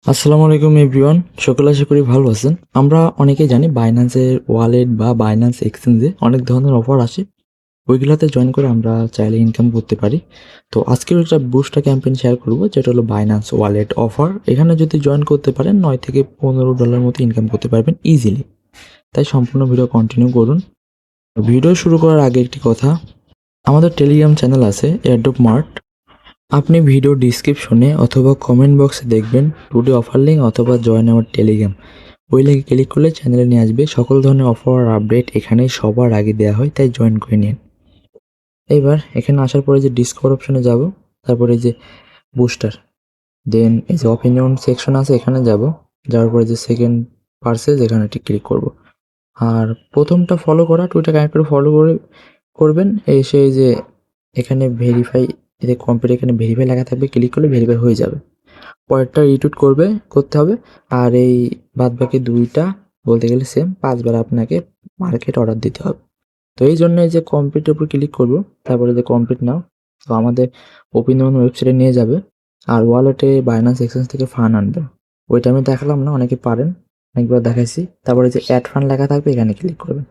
আসসালামু আলাইকুম এভরিওয়ান, সকলে আশা করি ভালো আছেন। আমরা অনেকেই জানি বাইন্যান্সের ওয়ালেট বা বাইন্যান্স এক্সচেঞ্জে অনেক ধরনের অফার আসে। ওইগুলাতে জয়েন করে আমরা চাইলে ইনকাম করতে পারি। তো আজকের একটা বুস্টার ক্যাম্পেইন শেয়ার করব, যেটা হলো বাইন্যান্স ওয়ালেট অফার। এখানে যদি জয়েন করতে পারেন 9 থেকে $15 মতো ইনকাম করতে পারবেন ইজিলি। তাই সম্পূর্ণ ভিডিও কন্টিনিউ করুন। ভিডিও শুরু করার আগে একটি কথা, আমাদের টেলিগ্রাম চ্যানেল আছে এয়ারড্রপ মার্ট। আপনি ভিডিও ডিসক্রিপশনে অথবা কমেন্ট বক্সে দেখবেন টুডে অফার লিঙ্ক অথবা জয়েন আওয়ার টেলিগ্রাম। ওই লিঙ্কে ক্লিক করলে চ্যানেলে নিয়ে আসবে। সকল ধরনের অফার আর আপডেট এখানেই সবার আগে দেওয়া হয়, তাই জয়েন করে নিন। এবার এখানে আসার পরে যে ডিসকভার অপশনে যাব, তারপরে যে বুস্টার, দেন এই যে অপিনিয়ন সেকশন আছে এখানে যাব। যাওয়ার পরে যে সেকেন্ড পারচেজ এখানে একটি ক্লিক করব। আর প্রথমটা ফলো করা, টুইটার কানেক্ট করে ফলো করে করবেন। এসে এই যে এখানে ভেরিফাই, এতে কম্পিউটার এখানে ভেরিফাই লেখা থাকবে, ক্লিক করলে ভেরিফাই হয়ে যাবে। পরেরটা রিটুইট করতে হবে। আর এই বাদবাকি 2টা বলতে গেলে সেম, 5 বার আপনাকে মার্কেট অর্ডার দিতে হবে। তো এই জন্য এই যে কমপ্লিটের উপর ক্লিক করব, তারপরে যে কমপ্লিট নাও। তো আমাদের ওপিনিয়ন ওয়েবসাইটে নিয়ে যাবে। আর ওয়ালেটে বাইন্যান্স এক্সচেঞ্জ থেকে ফান্ড আনবেন। ওইটা আমি দেখালাম না, অনেকে পারেন, অনেকবার দেখাইছি। তারপরে যে অ্যাড ফান্ড লেখা থাকবে এখানে ক্লিক করবেন।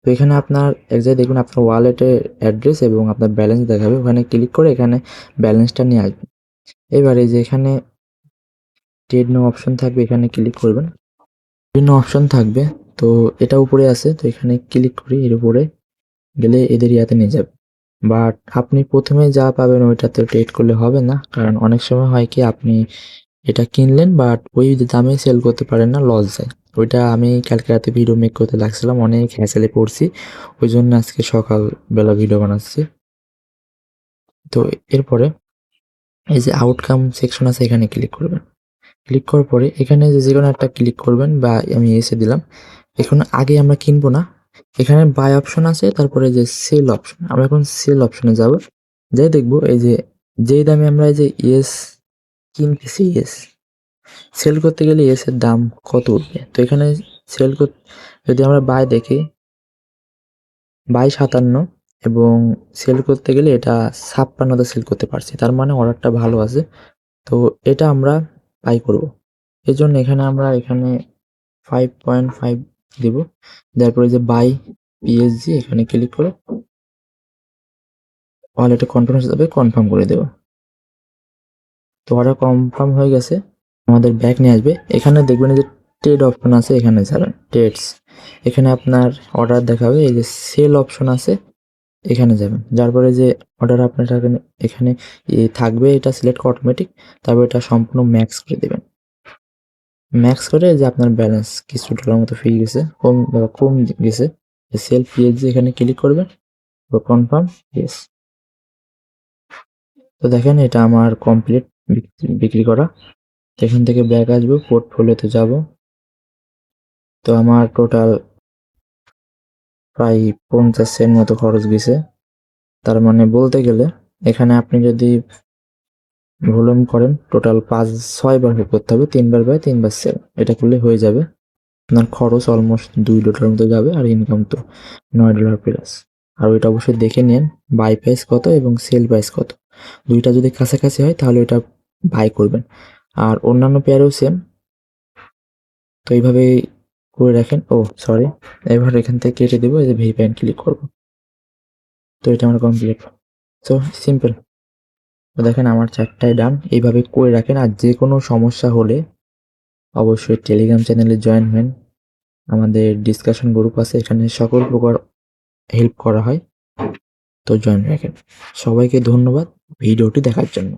তো এখানে আপনার এক জায়গায় দেখবেন আপনার ওয়ালেটের অ্যাড্রেস এবং আপনার ব্যালেন্স দেখাবে, ওখানে ক্লিক করে এখানে ব্যালেন্সটা নিয়ে আসবেন। এবারে যে এখানে ট্রেড নাও অপশন থাকবে, এখানে ক্লিক করবেন। বিভিন্ন অপশন থাকবে, তো এটা উপরে আছে, তো এখানে ক্লিক করি। এর উপরে গেলে এদের ইয়াতে নিয়ে যাবে। বাট আপনি প্রথমে যা পাবেন ওইটাতে ট্রেড করলে হবে না, কারণ অনেক সময় হয় কি আপনি এটা কিনলেন বাট ওই দামে সেল করতে পারেন না, লস যায়। ওইটা আমি কালকে রাতে ভিডিও মেক করতে লাগছিলাম, অনেক হ্যাসেলে পড়ছি। ওই জন্য আজকে সকালবেলা ভিডিও বানাচ্ছি। তো এরপরে এই যে আউটকাম সেকশন আছে এখানে ক্লিক করবেন। ক্লিক করার পরে এখানে যে কোনো একটা ক্লিক করবেন, বা আমি এসে দিলাম। এখন আগে আমরা কিনবো না, এখানে বাই অপশন আছে, তারপরে যে সেল অপশন, আমরা এখন সেল অপশনে যাব। যাই দেখবো এই যে যেই দামে আমরা এই যে ইয়েস কিনতেছি, ইয়েস সেল করতে গেলে ইয়েস এর দাম কত উঠবে। তো এখানে সেল করতে যদি আমরা বাই দেখি, বাই 57 এবং সেল করতে গেলে এটা 56তে সেল করতে পারছি, তার মানে অর্ডারটা ভালো আছে। তো এটা আমরা বাই করব। এজন্য এখানে আমরা এখানে 5.5 দিব। তারপরে যে বাই পিএসজি এখানে ক্লিক করে ওয়ালেটে কনফার্ম হিসেবে কনফার্ম করে দেব। তো অর্ডার কনফার্ম হয়ে গেছে, আমাদের ব্যাক নিয়ে আসবে। এখানে দেখবেন এই যে ট্রেড অপশন আছে, এখানে যাবেন ট্রেডস, এখানে আপনার অর্ডার দেখাবে। এই যে সেল অপশন আছে এখানে যাবেন, যার পরে যে অর্ডার আপনার এখানে থাকবে এটা সিলেক্ট অটোমেটিক। তারপর এটা সম্পূর্ণ ম্যাক্স করে দেবেন। ম্যাক্স করে যে আপনার ব্যালেন্স কিছু ডলার মতো ফ্রি গেছে, কম গেছে, সেল পিএসজি এখানে ক্লিক করবেন, কনফার্ম ইয়েস। তো দেখেন এটা আমার কমপ্লিট বিক্রি করা। এখান থেকে ব্যাক আসবো, পোর্টফোলিওতে যাব। তো আমার টোটাল প্রায় 50 সেন্ট মতো খরচ গেছে। তার মানে বলতে গেলে এখানে আপনি যদি ভলিউম করেন টোটাল 5-6 বার করতে হবে, 3 বার বাই 3 বার সেল, এটা করলে হয়ে যাবে। আপনার খরচ অলমোস্ট $2 মতো যাবে, আর ইনকাম তো $9 প্লাস। আর ওইটা অবশ্যই দেখে নিন বাই প্রাইস কত এবং সেল প্রাইস কত। দুইটা যদি কাছাকাছি হয় তাহলে ওইটা বাই করবেন। আর অন্যান্য পেয়ারেও সেম। তো এইভাবেই করে রাখেন। ও সরি, এবার এখান থেকে কেটে দেবো, এই যে ভেরিফাই ক্লিক করবো। তো এটা আমার কমপ্লিট। তো সিম্পল। তো দেখেন আমার 4টাই ডান। এইভাবে করে রাখেন। আর যে কোনো সমস্যা হলে অবশ্যই টেলিগ্রাম চ্যানেলে জয়েন হন। আমাদের ডিসকাশন গ্রুপ আছে, এখানে সকল প্রকার হেল্প করা হয়। তো জয়েন রাখেন। সবাইকে ধন্যবাদ ভিডিওটি দেখার জন্য।